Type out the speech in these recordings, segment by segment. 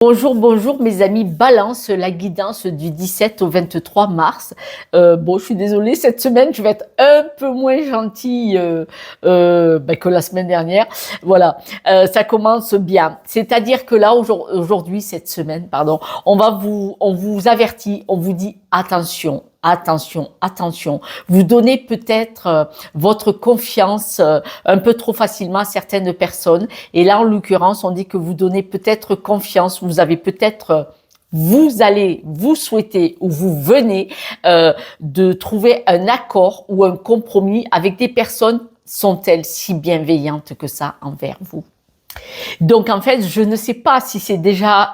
Bonjour, bonjour mes amis, Balance, la guidance du 17 au 23 mars. Bon, je suis désolée, cette semaine, je vais être un peu moins gentille que la semaine dernière. Voilà, ça commence bien. C'est-à-dire que là, aujourd'hui, cette semaine, pardon, on vous avertit, on vous dit attention. Attention, attention. Vous donnez peut-être votre confiance un peu trop facilement à certaines personnes. Et là, en l'occurrence, on dit que vous donnez peut-être confiance. Vous avez peut-être, vous souhaitez ou vous venez de trouver un accord ou un compromis avec des personnes. Sont-elles si bienveillantes que ça envers vous? Donc, en fait, je ne sais pas si c'est déjà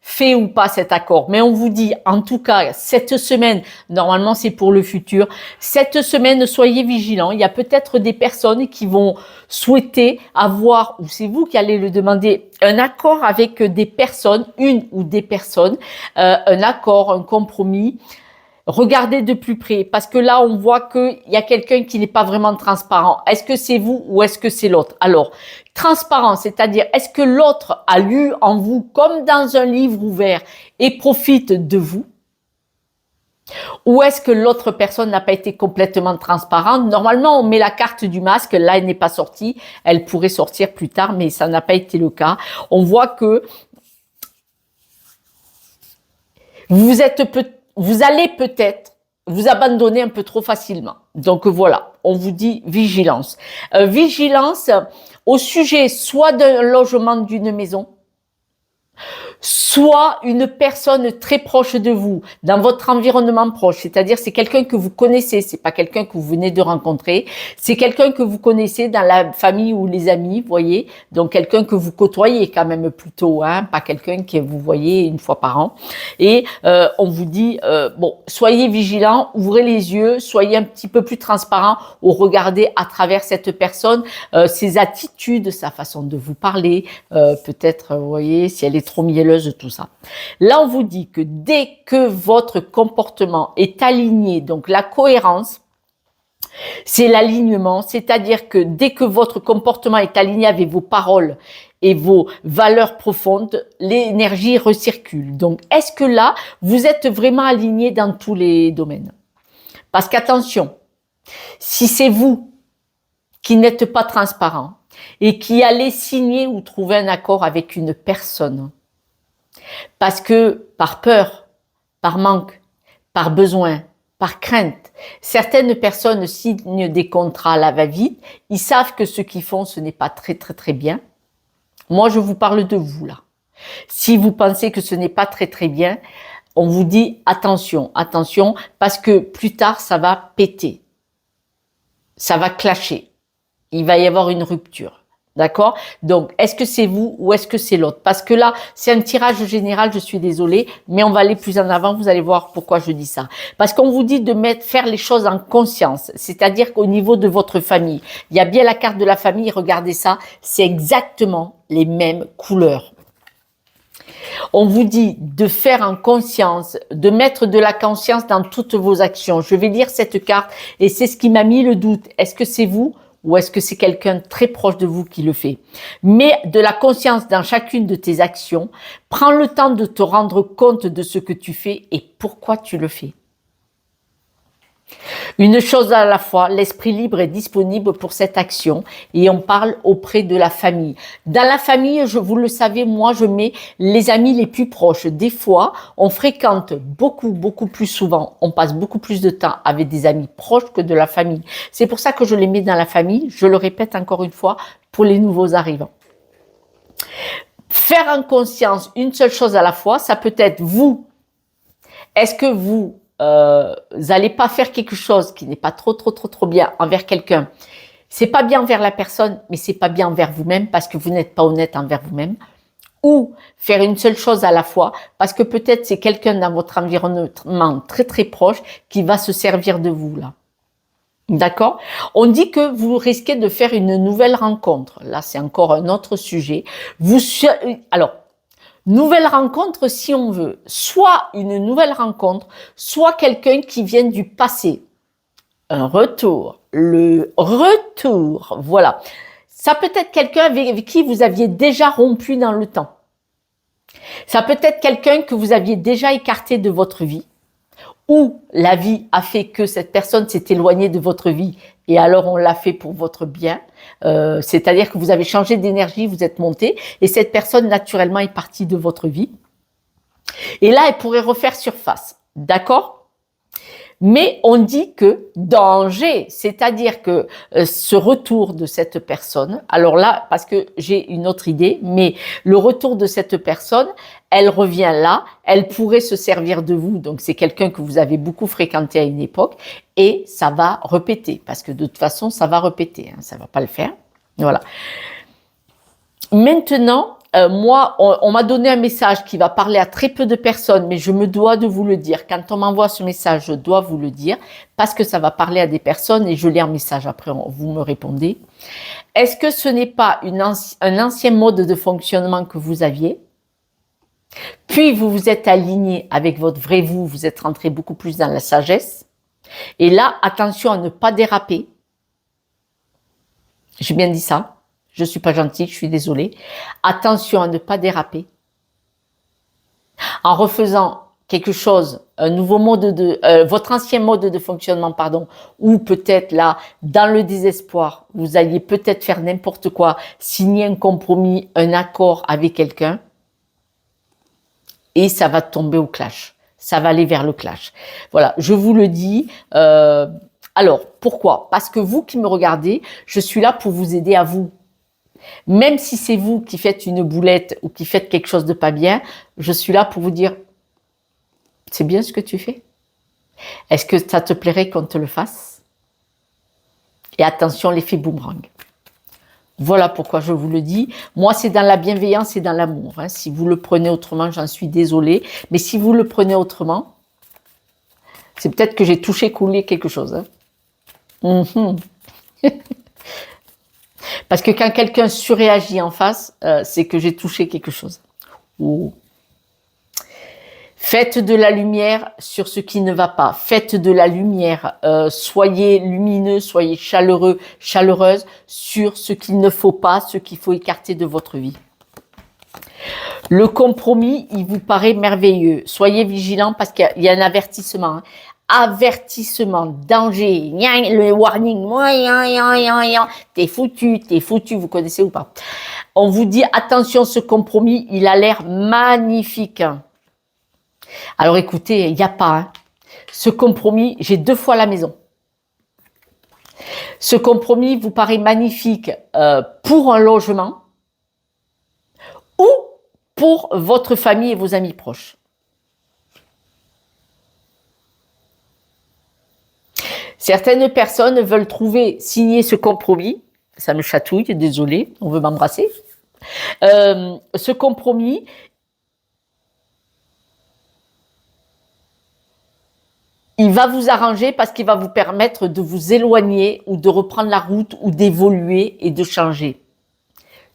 fait ou pas cet accord. Mais on vous dit, en tout cas, cette semaine, normalement c'est pour le futur, cette semaine, soyez vigilants. Il y a peut-être des personnes qui vont souhaiter avoir, ou c'est vous qui allez le demander, un accord avec des personnes, une ou des personnes, un accord, un compromis. Regardez de plus près, parce que là, on voit qu'il y a quelqu'un qui n'est pas vraiment transparent. Est-ce que c'est vous ou est-ce que c'est l'autre? Alors, transparent, c'est-à-dire, est-ce que l'autre a lu en vous comme dans un livre ouvert et profite de vous? Ou est-ce que l'autre personne n'a pas été complètement transparente? Normalement, on met la carte du masque. Là, elle n'est pas sortie. Elle pourrait sortir plus tard, mais ça n'a pas été le cas. On voit que vous allez peut-être vous abandonner un peu trop facilement. Donc voilà, on vous dit vigilance. Vigilance au sujet soit d'un logement, d'une maison, soit une personne très proche de vous, dans votre environnement proche, c'est-à-dire c'est quelqu'un que vous connaissez, c'est pas quelqu'un que vous venez de rencontrer, c'est quelqu'un que vous connaissez dans la famille ou les amis, vous voyez, donc quelqu'un que vous côtoyez quand même plutôt, hein, pas quelqu'un que vous voyez une fois par an. Et on vous dit, bon, soyez vigilants, ouvrez les yeux, soyez un petit peu plus transparent au regarder à travers cette personne, ses attitudes, sa façon de vous parler, peut-être, vous voyez, si elle est trop mielleuse, tout ça. Là, on vous dit que dès que votre comportement est aligné, donc la cohérence, c'est l'alignement, c'est-à-dire que dès que votre comportement est aligné avec vos paroles et vos valeurs profondes, l'énergie recircule. Donc, est-ce que là, vous êtes vraiment aligné dans tous les domaines? Parce qu'attention, si c'est vous qui n'êtes pas transparent et qui allez signer ou trouver un accord avec une personne, parce que par peur, par manque, par besoin, par crainte, certaines personnes signent des contrats à la va-vite, ils savent que ce qu'ils font, ce n'est pas très bien. Moi, je vous parle de vous là. Si vous pensez que ce n'est pas très bien, on vous dit attention, attention, parce que plus tard, ça va péter. Ça va clasher. Il va y avoir une rupture. D'accord? Donc, est-ce que c'est vous ou est-ce que c'est l'autre? Parce que là, c'est un tirage général, je suis désolée, mais on va aller plus en avant, vous allez voir pourquoi je dis ça. Parce qu'on vous dit de faire les choses en conscience, c'est-à-dire qu'au niveau de votre famille, il y a bien la carte de la famille, regardez ça, c'est exactement les mêmes couleurs. On vous dit de faire en conscience, de mettre de la conscience dans toutes vos actions. Je vais lire cette carte et c'est ce qui m'a mis le doute. Est-ce que c'est vous? Ou est-ce que c'est quelqu'un très proche de vous qui le fait? Mets de la conscience dans chacune de tes actions. Prends le temps de te rendre compte de ce que tu fais et pourquoi tu le fais. Une chose à la fois, l'esprit libre est disponible pour cette action et on parle auprès de la famille. Dans la famille, vous le savez, moi je mets les amis les plus proches. Des fois, on fréquente beaucoup plus souvent, on passe beaucoup plus de temps avec des amis proches que de la famille. C'est pour ça que je les mets dans la famille, je le répète encore une fois, pour les nouveaux arrivants. Faire en conscience une seule chose à la fois, ça peut être vous. Est-ce que vous n'allez pas faire quelque chose qui n'est pas trop bien envers quelqu'un? C'est pas bien envers la personne, mais c'est pas bien envers vous-même parce que vous n'êtes pas honnête envers vous-même. Ou faire une seule chose à la fois parce que peut-être c'est quelqu'un dans votre environnement très proche qui va se servir de vous là. D'accord? On dit que vous risquez de faire une nouvelle rencontre. Là, c'est encore un autre sujet. Alors, nouvelle rencontre si on veut, soit une nouvelle rencontre, soit quelqu'un qui vient du passé. Un retour, le retour, voilà. Ça peut être quelqu'un avec qui vous aviez déjà rompu dans le temps. Ça peut être quelqu'un que vous aviez déjà écarté de votre vie, ou la vie a fait que cette personne s'est éloignée de votre vie et alors on l'a fait pour votre bien. C'est-à-dire que vous avez changé d'énergie, vous êtes monté et cette personne naturellement est partie de votre vie. Et là, elle pourrait refaire surface. D'accord ? Mais on dit que danger, c'est-à-dire que ce retour de cette personne, alors là, parce que j'ai une autre idée, mais le retour de cette personne, elle revient là, elle pourrait se servir de vous, donc c'est quelqu'un que vous avez beaucoup fréquenté à une époque, et ça va répéter, parce que de toute façon, ça va répéter, hein, ça va pas le faire. Voilà. Maintenant, moi, on m'a donné un message qui va parler à très peu de personnes, mais je me dois de vous le dire. Quand on m'envoie ce message, je dois vous le dire, parce que ça va parler à des personnes et je lis un message après, vous me répondez. Est-ce que ce n'est pas un ancien mode de fonctionnement que vous aviez? Puis vous vous êtes aligné avec votre vrai vous, vous êtes rentré beaucoup plus dans la sagesse. Et là, attention à ne pas déraper. J'ai bien dit ça. Je suis pas gentille, je suis désolée. Attention à ne pas déraper. En refaisant quelque chose, un nouveau mode votre ancien mode de fonctionnement, pardon, ou peut-être là, dans le désespoir, vous alliez peut-être faire n'importe quoi, signer un compromis, un accord avec quelqu'un, et ça va tomber au clash. Ça va aller vers le clash. Voilà, je vous le dis. Alors, pourquoi? Parce que vous qui me regardez, je suis là pour vous aider à vous. Même si c'est vous qui faites une boulette ou qui faites quelque chose de pas bien, je suis là pour vous dire, c'est bien ce que tu fais? Est-ce que ça te plairait qu'on te le fasse? Et attention, l'effet boomerang. Voilà pourquoi je vous le dis. Moi, c'est dans la bienveillance et dans l'amour. Hein. Si vous le prenez autrement, j'en suis désolée. Mais si vous le prenez autrement, c'est peut-être que j'ai touché, coulé quelque chose. Hein. Parce que quand quelqu'un surréagit en face, c'est que j'ai touché quelque chose. Oh. Faites de la lumière sur ce qui ne va pas. Faites de la lumière. Soyez lumineux, soyez chaleureux, chaleureuse sur ce qu'il ne faut pas, ce qu'il faut écarter de votre vie. Le compromis, il vous paraît merveilleux. Soyez vigilants parce qu'il y a un avertissement. Hein. Avertissement, danger, le warning, t'es foutu, vous connaissez ou pas? On vous dit, attention, ce compromis, il a l'air magnifique. Alors écoutez, il n'y a pas. Hein. Ce compromis, j'ai 2 fois la maison. Ce compromis vous paraît magnifique pour un logement ou pour votre famille et vos amis proches. Certaines personnes veulent signer ce compromis. Ça me chatouille, désolé, on veut m'embrasser. Ce compromis, il va vous arranger parce qu'il va vous permettre de vous éloigner ou de reprendre la route ou d'évoluer et de changer.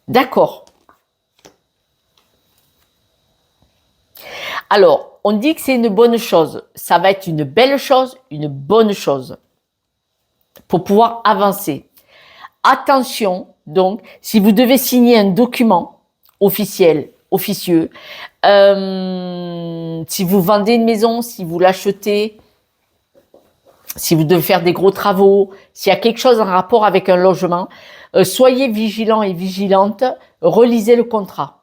D'accord. Alors, on dit que c'est une bonne chose. Ça va être une belle chose, une bonne chose pour pouvoir avancer. Attention, donc, si vous devez signer un document officiel, officieux, si vous vendez une maison, si vous l'achetez, si vous devez faire des gros travaux, s'il y a quelque chose en rapport avec un logement, soyez vigilants et vigilantes, relisez le contrat.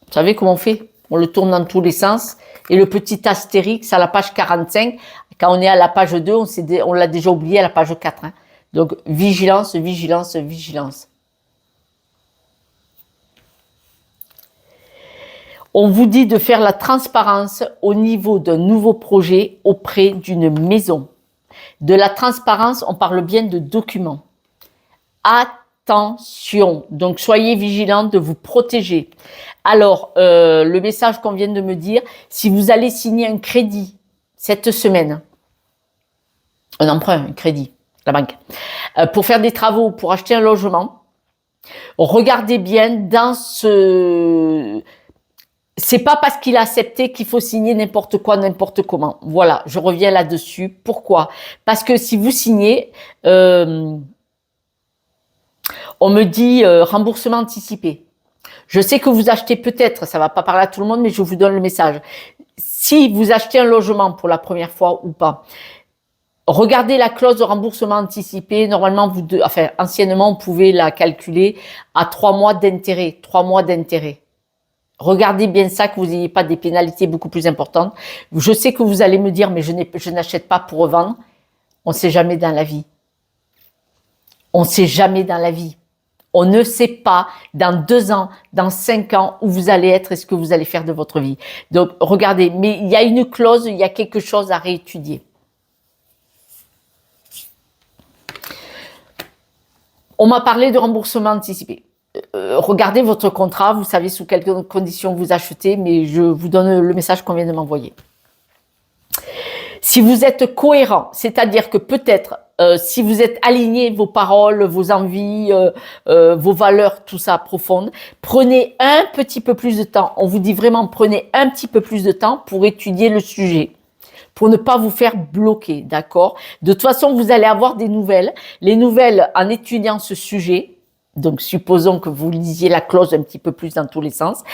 Vous savez comment on fait? On le tourne dans tous les sens. Et le petit astérix à la page 45, quand on est à la page 2, on l'a déjà oublié à la page 4. Hein. Donc, vigilance, vigilance, vigilance. On vous dit de faire la transparence au niveau d'un nouveau projet auprès d'une maison. De la transparence, on parle bien de documents. Attention, donc soyez vigilants de vous protéger. Alors, le message qu'on vient de me dire, si vous allez signer un crédit cette semaine, un emprunt, un crédit, la banque, pour faire des travaux, pour acheter un logement, regardez bien dans ce... C'est pas parce qu'il a accepté qu'il faut signer n'importe quoi, n'importe comment. Voilà, je reviens là-dessus. Pourquoi? Parce que si vous signez, on me dit remboursement anticipé. Je sais que vous achetez peut-être, ça va pas parler à tout le monde, mais je vous donne le message. Si vous achetez un logement pour la première fois ou pas, regardez la clause de remboursement anticipé. Normalement, anciennement, on pouvait la calculer à 3 mois d'intérêt. 3 mois d'intérêt. Regardez bien ça, que vous n'ayez pas des pénalités beaucoup plus importantes. Je sais que vous allez me dire, mais je n'achète pas pour revendre. On ne sait jamais dans la vie. On ne sait jamais dans la vie. On ne sait pas dans 2 ans, dans 5 ans où vous allez être et ce que vous allez faire de votre vie. Donc, regardez, mais il y a une clause, il y a quelque chose à réétudier. On m'a parlé de remboursement anticipé. Regardez votre contrat, vous savez sous quelles conditions vous achetez, mais je vous donne le message qu'on vient de m'envoyer. Si vous êtes cohérent, c'est-à-dire que peut-être si vous êtes aligné vos paroles, vos envies, vos valeurs, tout ça profonde, prenez un petit peu plus de temps. On vous dit vraiment, prenez un petit peu plus de temps pour étudier le sujet, pour ne pas vous faire bloquer, d'accord? De toute façon, vous allez avoir des nouvelles. Les nouvelles, en étudiant ce sujet, donc supposons que vous lisiez la clause un petit peu plus dans tous les sens,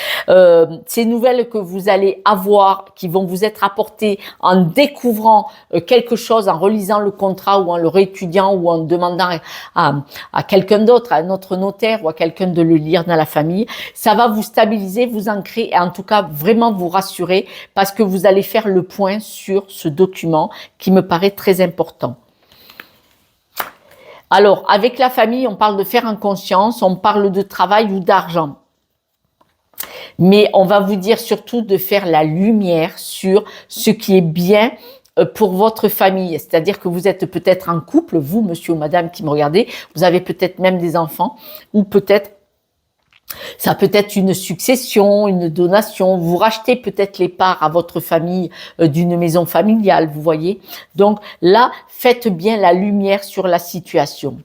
ces nouvelles que vous allez avoir, qui vont vous être apportées en découvrant quelque chose, en relisant le contrat ou en le réétudiant ou en demandant à quelqu'un d'autre, à un autre notaire ou à quelqu'un de le lire dans la famille, ça va vous stabiliser, vous ancrer et en tout cas vraiment vous rassurer parce que vous allez faire le point sur ce document qui me paraît très important. Alors, avec la famille, on parle de faire en conscience, on parle de travail ou d'argent. Mais on va vous dire surtout de faire la lumière sur ce qui est bien pour votre famille. C'est-à-dire que vous êtes peut-être en couple, vous, monsieur ou madame qui me regardez, vous avez peut-être même des enfants, ou peut-être ça peut être une succession, une donation. Vous rachetez peut-être les parts à votre famille d'une maison familiale, vous voyez. Donc là, faites bien la lumière sur la situation.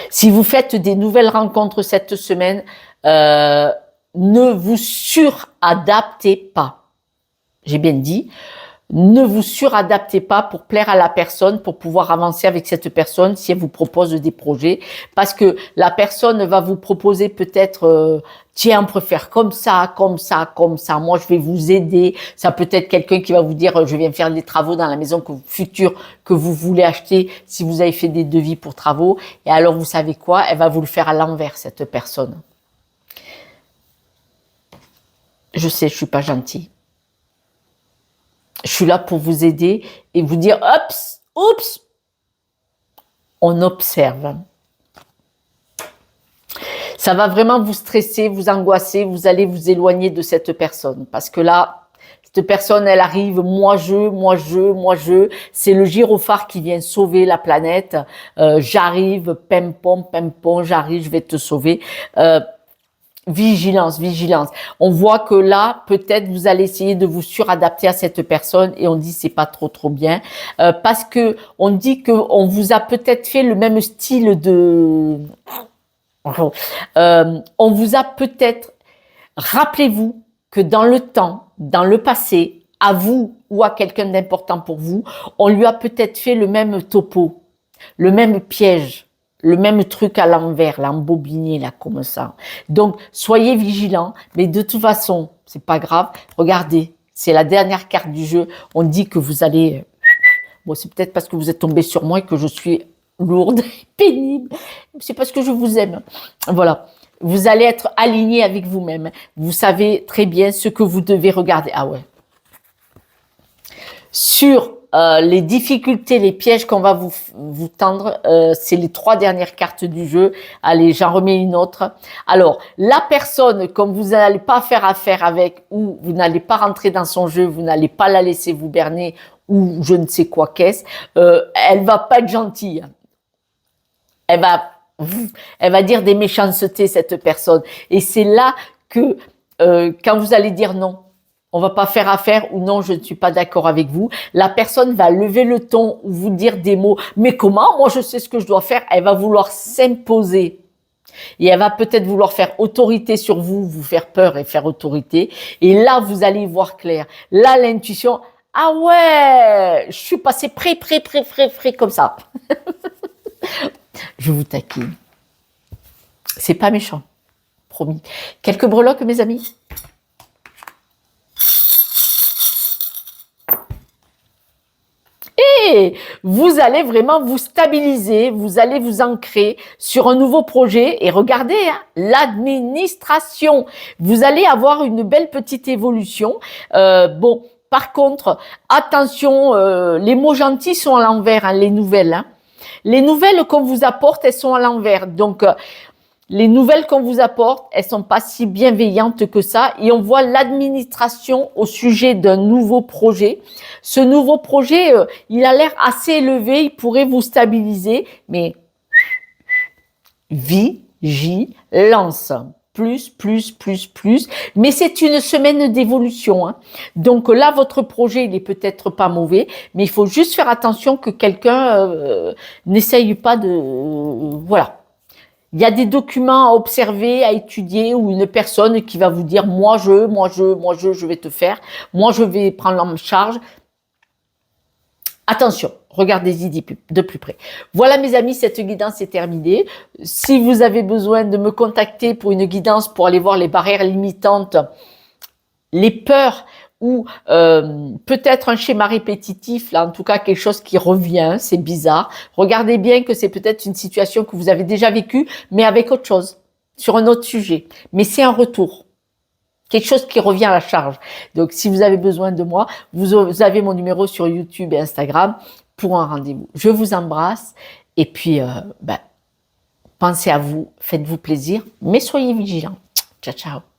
Si vous faites des nouvelles rencontres cette semaine, ne vous suradaptez pas. J'ai bien dit. Ne vous suradaptez pas pour plaire à la personne, pour pouvoir avancer avec cette personne si elle vous propose des projets. Parce que la personne va vous proposer peut-être, tiens, on peut faire comme ça, comme ça, comme ça. Moi, je vais vous aider. Ça peut être quelqu'un qui va vous dire, je viens faire des travaux dans la maison future que vous voulez acheter si vous avez fait des devis pour travaux. Et alors, vous savez quoi? Elle va vous le faire à l'envers, cette personne. Je sais, je suis pas gentille. Je suis là pour vous aider et vous dire, oups, on observe. Ça va vraiment vous stresser, vous angoisser, vous allez vous éloigner de cette personne. Parce que là, cette personne, elle arrive, moi je. C'est le gyrophare qui vient sauver la planète. J'arrive, pimpon, j'arrive, je vais te sauver. Vigilance, vigilance. On voit que là, peut-être vous allez essayer de vous suradapter à cette personne et on dit c'est pas trop bien parce que on dit que on vous a peut-être fait le même style de. On vous a peut-être. Rappelez-vous que dans le temps, dans le passé, à vous ou à quelqu'un d'important pour vous, on lui a peut-être fait le même topo, le même piège. Le même truc à l'envers, l'embobiné là comme ça. Donc soyez vigilants, mais de toute façon, c'est pas grave. Regardez, c'est la dernière carte du jeu. On dit que vous allez. Bon, c'est peut-être parce que vous êtes tombé sur moi et que je suis lourde, pénible. C'est parce que je vous aime. Voilà. Vous allez être aligné avec vous-même. Vous savez très bien ce que vous devez regarder. Ah ouais. Sur les difficultés, les pièges qu'on va vous tendre, c'est les 3 dernières cartes du jeu. Allez, j'en remets une autre. Alors, la personne, comme vous n'allez pas faire affaire avec, ou vous n'allez pas rentrer dans son jeu, vous n'allez pas la laisser vous berner, ou je ne sais quoi qu'est-ce, elle va pas être gentille. Elle va dire des méchancetés, cette personne. Et c'est là que, quand vous allez dire non, on va pas faire affaire ou non, je ne suis pas d'accord avec vous. La personne va lever le ton ou vous dire des mots. Mais comment? Moi, je sais ce que je dois faire. Elle va vouloir s'imposer. Et elle va peut-être vouloir faire autorité sur vous, vous faire peur et faire autorité. Et là, vous allez y voir clair. Là, l'intuition, ah ouais, je suis passé près comme ça. Je vous taquine. C'est pas méchant, promis. Quelques breloques, mes amis? Et vous allez vraiment vous stabiliser, vous allez vous ancrer sur un nouveau projet et regardez, hein, l'administration, vous allez avoir une belle petite évolution. Bon, par contre, attention, les mots gentils sont à l'envers, hein, les nouvelles. Hein. Les nouvelles qu'on vous apporte, elles sont à l'envers. Donc, les nouvelles qu'on vous apporte, elles sont pas si bienveillantes que ça. Et on voit l'administration au sujet d'un nouveau projet. Ce nouveau projet, il a l'air assez élevé, il pourrait vous stabiliser, mais vigilance. Plus. Mais c'est une semaine d'évolution. Hein. Donc là, votre projet, il est peut-être pas mauvais, mais il faut juste faire attention que quelqu'un n'essaye pas de... voilà. Il y a des documents à observer, à étudier, ou une personne qui va vous dire moi je vais te faire, moi je vais prendre en charge. Attention, regardez-y de plus près. Voilà mes amis, cette guidance est terminée. Si vous avez besoin de me contacter pour une guidance pour aller voir les barrières limitantes, les peurs ou peut-être un schéma répétitif, là en tout cas quelque chose qui revient, c'est bizarre. Regardez bien que c'est peut-être une situation que vous avez déjà vécue, mais avec autre chose, sur un autre sujet. Mais c'est un retour, quelque chose qui revient à la charge. Donc si vous avez besoin de moi, vous avez mon numéro sur YouTube et Instagram pour un rendez-vous. Je vous embrasse et puis pensez à vous, faites-vous plaisir, mais soyez vigilants. Ciao, ciao.